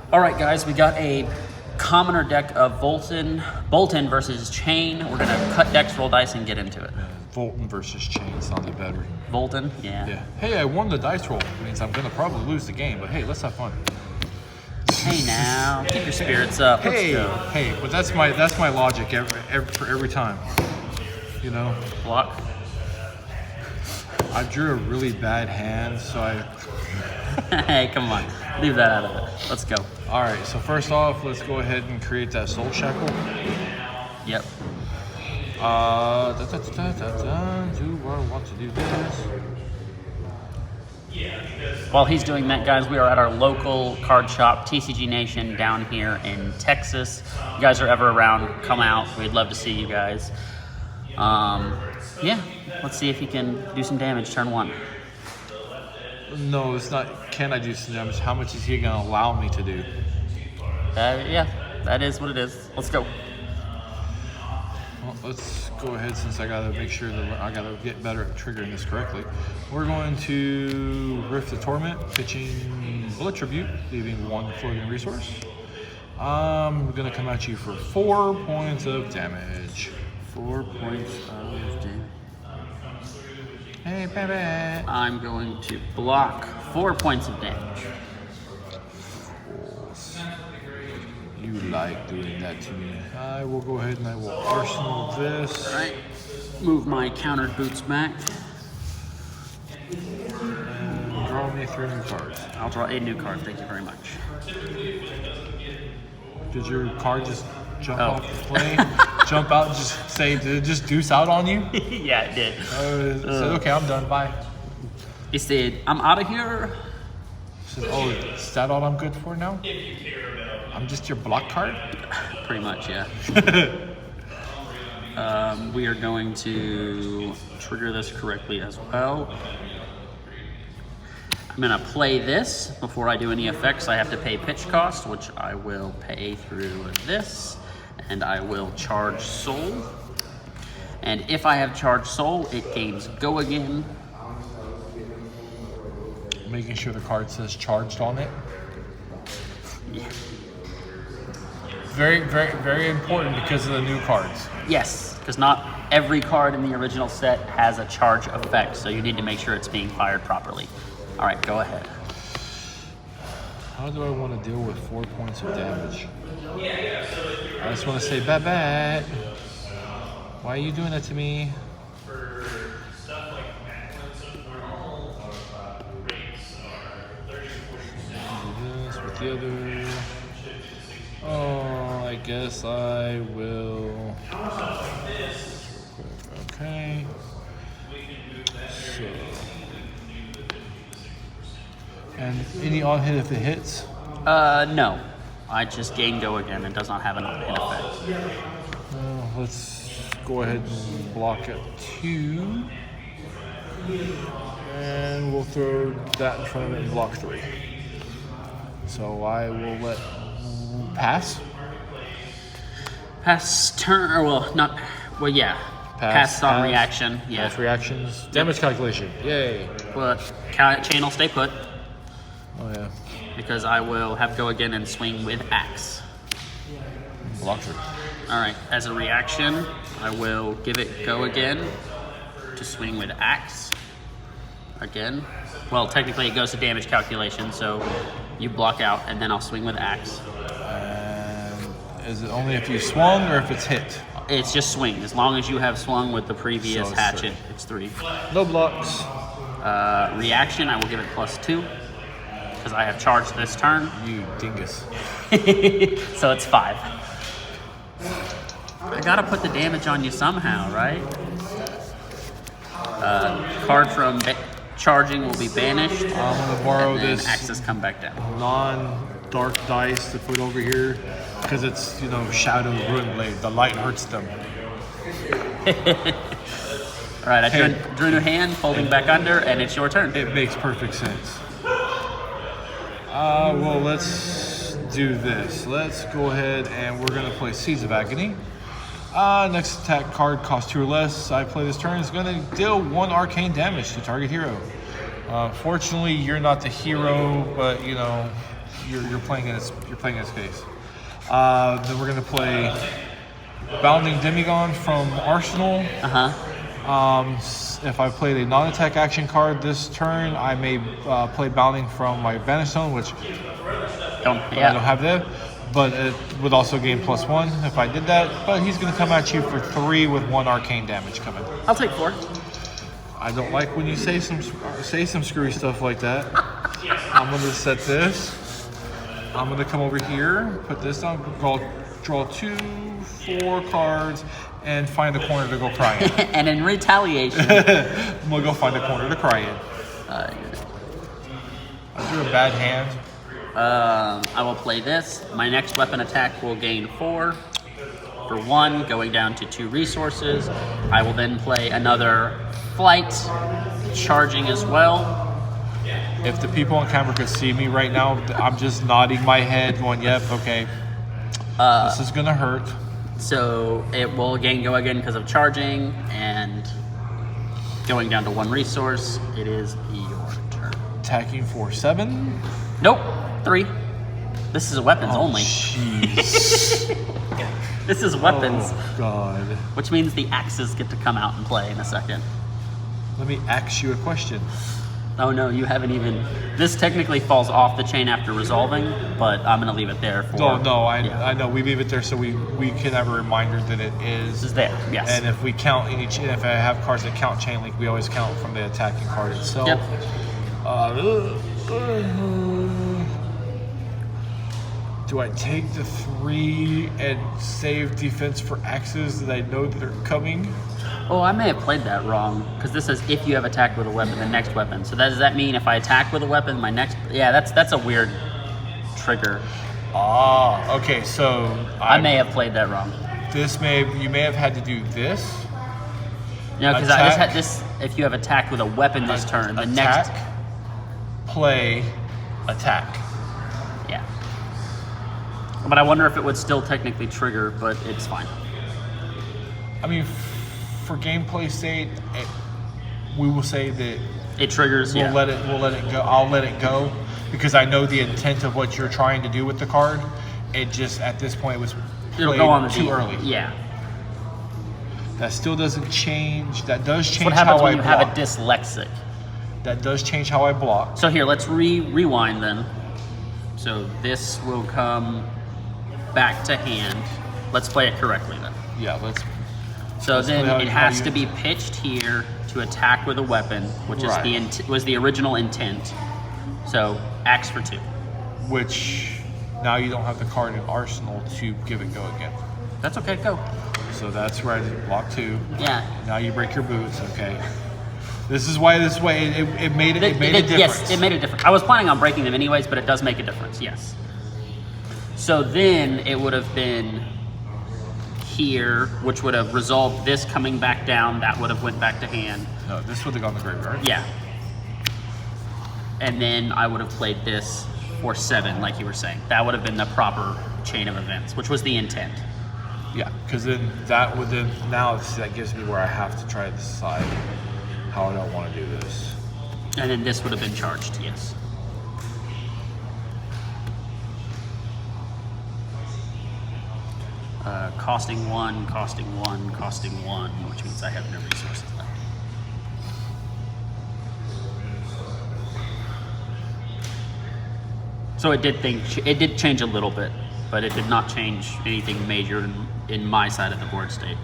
All right, guys, we got a commoner deck of Boltyn versus Chane. We're gonna cut decks, roll dice, and get into it. Boltyn versus Chane sounded better. Boltyn, yeah. Hey, I won the dice roll. It means I'm gonna probably lose the game, but hey, let's have fun. Hey now, keep your spirits up. Let's go. Hey, but that's my logic every time. You know, Block. I drew a really bad hand, so Hey, come on, leave that out of it. Let's go. All right, so first off, let's go ahead and create that soul shackle. Yep. Do I want to do this? While he's doing that, guys, we are at our local card shop, TCG Nation, down here in Texas. If you guys are ever around, come out. We'd love to see you guys. Yeah, let's see if he can do some damage turn one. No, it's not. Can I do some damage? How much is he gonna allow me to do? Yeah, that is what it is. Let's go. Well, let's go ahead, since I gotta make sure that I gotta get better at triggering this correctly. We're going to Rift the Torment, pitching Bullet Tribute, leaving one floating resource. I'm gonna come at you for 4 points of damage. 4 points of damage. Hey, baby. I'm going to block 4 points of damage. You like doing that to me. I will go ahead and I will arsenal this. All right. Move my countered boots back. And draw me 3 new cards. I'll draw a new card. Thank you very much. Did your card just jump off the plane? Jump out and just say, did it just deuce out on you? Yeah, it did. Said, okay, I'm done. Bye. He said, I'm out of here. Said, oh, is that all I'm good for now? I'm just your block card? Pretty much, yeah. We are going to trigger this correctly as well. I'm gonna play this. Before I do any effects, I have to pay pitch cost, which I will pay through this. And I will charge soul. And if I have charged soul, it gains go again. Making sure the card says charged on it. Yeah. Very, very, very important because of the new cards. Yes, because not every card in the original set has a charge effect, so you need to make sure it's being fired properly. All right, go ahead. How do I want to deal with 4 points of damage? I just want to say, bad. Why are you doing that to me? This with the other. Oh, I guess I will. Okay. So. And any on hit if it hits? No. I just gain go again. It does not have an on-hit effect. Let's go ahead and block at 2. And we'll throw that in front of it and block 3. So I will let pass. Pass turn, or yeah. Pass on reaction. Yeah. Pass reactions. Damage calculation. Yay. But Chane will stay put. Oh yeah. Because I will have go again and swing with axe. Block 3. All right, as a reaction, I will give it go again to swing with axe. Again. Well, technically it goes to damage calculation, so you block out and then I'll swing with axe. And is it only if you swung or if it's hit? It's just swing. As long as you have swung with the previous hatchet, it's 3. No blocks. Reaction, I will give it +2. Because I have charged this turn. You dingus. So it's 5. I gotta put the damage on you somehow, right? Card from charging will be banished. I'm gonna borrow and then this axes come back down. non-dark dice to put over here because it's, Shadow Ruin Blade. The light hurts them. All right, I drew a new hand, folding back under, and it's your turn. It makes perfect sense. Well, let's do this. Let's go ahead and we're gonna play Seeds of Agony. Next attack card costs 2 or less. I play this turn. It's gonna deal 1 arcane damage to target hero. Fortunately, you're not the hero, but you're playing in its case. Then we're gonna play Bounding Demigod from Arsenal. If I played a non-attack action card this turn, I may play Bounding from my Banish Zone, which I don't have there. But it would also gain +1 if I did that. But he's going to come at you for 3 with 1 arcane damage coming. I'll take 4. I don't like when you say some screwy stuff like that. I'm going to set this. I'm going to come over here, put this down, draw 2, 4 cards, and find a corner to go cry in. And in retaliation, I'm going to go find a corner to cry in. I drew a bad hand. I will play this. My next weapon attack will gain 4 for 1, going down to 2 resources. I will then play another flight, charging as well. If the people on camera could see me right now, I'm just nodding my head, going, "Yep, okay, this is gonna hurt." So it will again go again because of charging and going down to 1 resource. It is your turn. Attacking for 7. Nope, 3. This is weapons only. Jeez. This is weapons. Oh, God. Which means the axes get to come out and play in a second. Let me ask you a question. Oh no, you haven't even... This technically falls off the chain after resolving, but I'm going to leave it there for... I know. We leave it there so we can have a reminder that it is... This is there, yes. And if we count if I have cards that count chain link, we always count from the attacking card itself. Yep. Do I take the 3 and save defense for axes that I know that are coming? Oh, I may have played that wrong, because this says if you have attacked with a weapon, the next weapon. So does that mean if I attack with a weapon, my next... Yeah, that's a weird trigger. Ah, okay, so... I may have played that wrong. You may have had to do this. No, because I just had this, if you have attacked with a weapon this turn, the next... Play, attack. Yeah. But I wonder if it would still technically trigger, but it's fine. I mean, for gameplay sake, we will say that it triggers. We'll let it go. I'll let it go because I know the intent of what you're trying to do with the card. It just at this point was played too early. Yeah. That still doesn't change. That does change what happens how when I you block. have a dyslexic. That does change how I block. So here, let's rewind then. So this will come back to hand. Let's play it correctly then. Yeah, let's. So then it has to be pitched here to attack with a weapon, which is was the original intent. So axe for 2. Which now you don't have the card in Arsenal to give it go again. That's okay. Go. So that's right. Block 2. Yeah. Now you break your boots. Okay. This is why it made a difference. Yes, it made a difference. I was planning on breaking them anyways, but it does make a difference. Yes. So then it would have been here, which would have resolved this coming back down. That would have went back to hand. No, this would have gone to graveyard. Yeah. And then I would have played this for 7, like you were saying. That would have been the proper chain of events, which was the intent. Yeah, because then that gives me where I have to try to decide how I don't want to do this. And then this would have been charged, yes. Costing 1, costing 1, costing 1, which means I have no resources left. So it did change a little bit, but it did not change anything major in my side of the board state.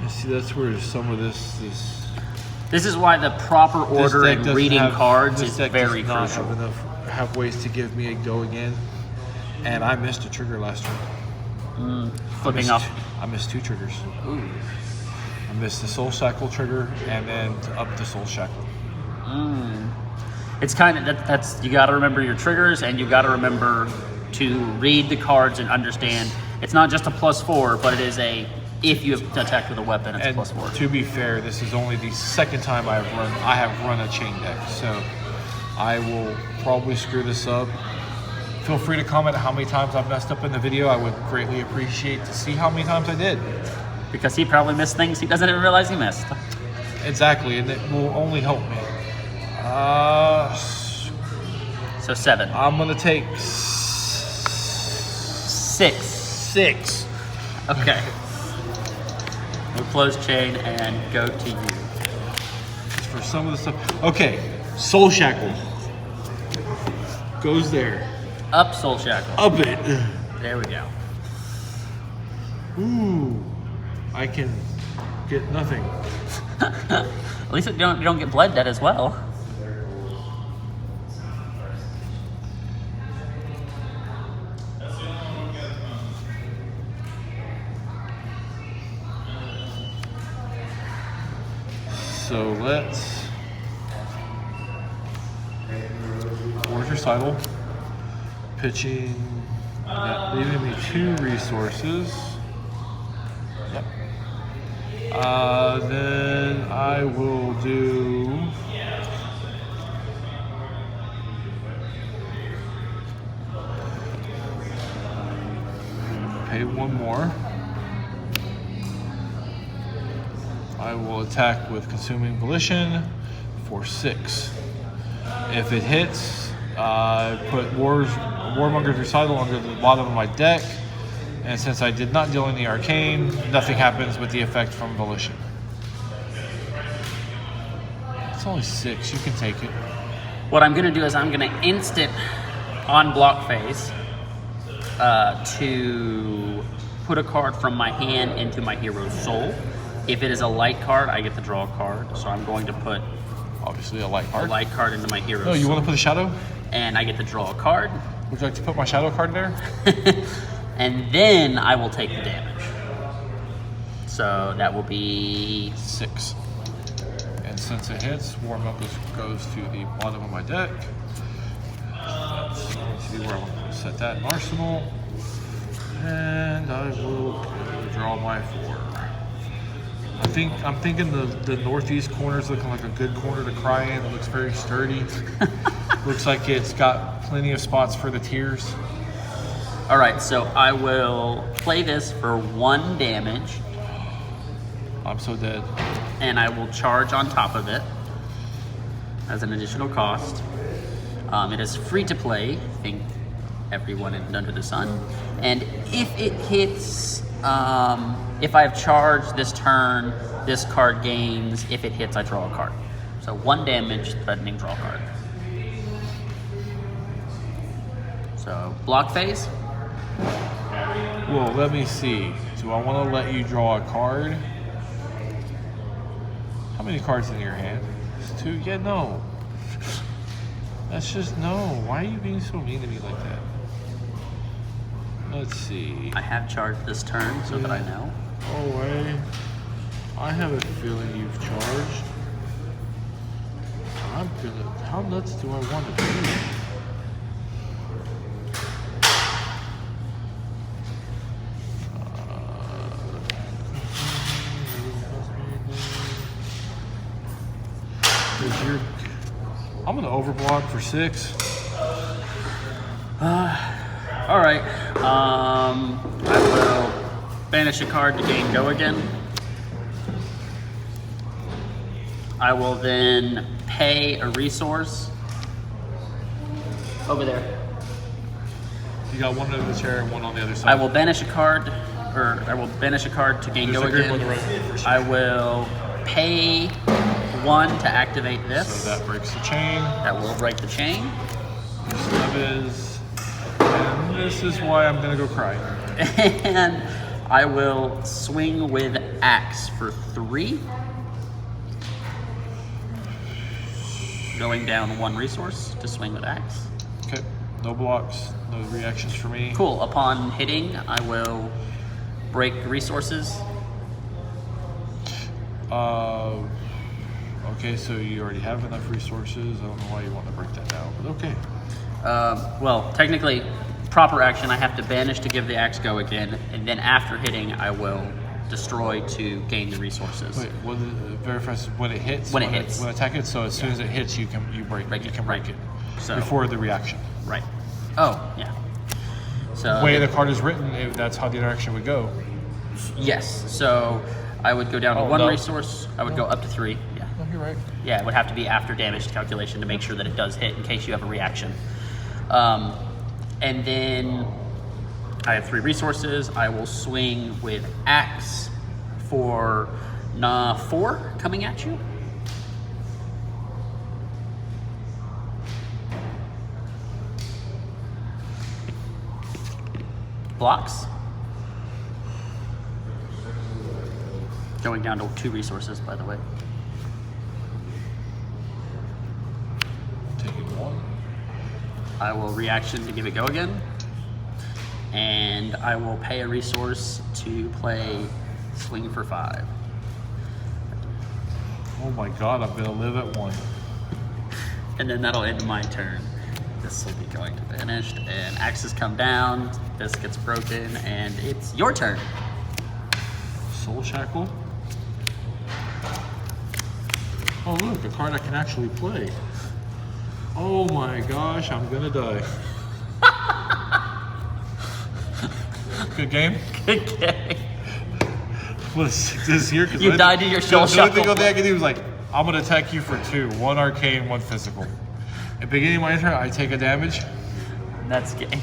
You see, that's where some of this This is why the proper order and reading cards is very crucial. Have ways to give me a go again, and I missed a trigger last turn. Flipping up. I missed 2 triggers. Ooh. I missed the Soul Shackle trigger and then up the Soul Shackle. It's kind of that's you got to remember your triggers, and you got to remember to read the cards and understand. It's not just a +4, but it is a if you have attacked with a weapon, it's and +4. To be fair, this is only the second time I have run a chain deck, so I will probably screw this up. Feel free to comment how many times I've messed up in the video. I would greatly appreciate to see how many times I did. Because he probably missed things he doesn't even realize he missed. Exactly, and it will only help me. So 7. I'm gonna take 6. 6. Okay. We'll close Chane and go to you. Just for some of the stuff. Okay, Soul Shackle goes there. Up Soul Shackle. Up it. There we go. Ooh, I can get nothing. At least you don't get bled dead as well. So let's War's Recital, pitching, leaving me 2 resources. Yep. Then I will do pay 1 more. I will attack with Consuming Volition for 6. If it hits, I put Warmonger's Recital under the bottom of my deck, and since I did not deal any arcane, nothing happens with the effect from Volition. It's only 6, you can take it. What I'm going to do is I'm going to instant on block phase to put a card from my hand into my hero's soul. If it is a light card, I get to draw a card. So I'm going to put Obviously a light card. a light card into my hero's Oh, you soul. want to put a shadow? And I get to draw a card. Would you like to put my shadow card there? And then I will take the damage. So that will be 6. And since it hits, Warmonger goes to the bottom of my deck. That's going to be where I want to set that in Arsenal. And I will draw my 4. I'm thinking the northeast corner is looking like a good corner to cry in. It looks very sturdy. Looks like it's got plenty of spots for the tears. all right. So I will play this for 1 damage, I'm so dead. and I will charge on top of it as an additional cost. It is free to play. I think everyone under the sun. And if it hits, if I've charged this turn, this card gains. If it hits, I draw a card. So 1 damage, threatening draw card. So block phase. Well, let me see. Do I want to let you draw a card? How many cards in your hand? It's 2? Yeah, no. That's just no. Why are you being so mean to me like that? Let's see. I have charged this turn so that I know. Oh, I have a feeling you've charged. How nuts do I want to be? I'm gonna overblock for 6. All right. I will banish a card to gain go again. I will then pay a resource over there. You got one over the chair and one on the other side. I will banish a card, or I will banish a card to gain There's go a grip again. on the right first. I will pay 1 to activate this. So that breaks the chain. That will break the chain. And this is why I'm gonna go cry. And I will swing with axe for 3. Going down 1 resource to swing with axe. Okay, no blocks, no reactions for me. Cool. Upon hitting, I will break resources. Okay, so you already have enough resources. I don't know why you want to break that now, but okay. Well, technically, proper action, I have to banish to give the axe go again, and then after hitting, I will destroy to gain the resources. Wait, what verifies when it hits? When it hits. When attack it. So as soon as it hits, you break Break you it, can break right. it So before the reaction. right. Oh, yeah. So The way the card is written, that's how the interaction would go. yes. So I would go down to Oh, 1 no. resource. I would go up to 3. Yeah. No, you're right. Yeah, it would have to be after damage calculation to make sure that it does hit in case you have a reaction. And then I have 3 resources. I will swing with Axe for 4 coming at you. Blocks. Going down to 2 resources, by the way. Taking 1. I will reaction to give it go again. And I will pay a resource to play swing for 5. Oh my god, I'm gonna live at 1. And then that'll end my turn. This will be going to vanished, and axes come down, this gets broken, and it's your turn. Soul Shackle. Oh look, a card I can actually play. Oh my gosh, I'm gonna die. Good game? Good game. Let's stick this here. You died to your Soul The only thing Shackle. I can do was like, I'm gonna attack you for 2. 1 arcane, 1 physical. At the beginning of my turn, I take a damage. That's game.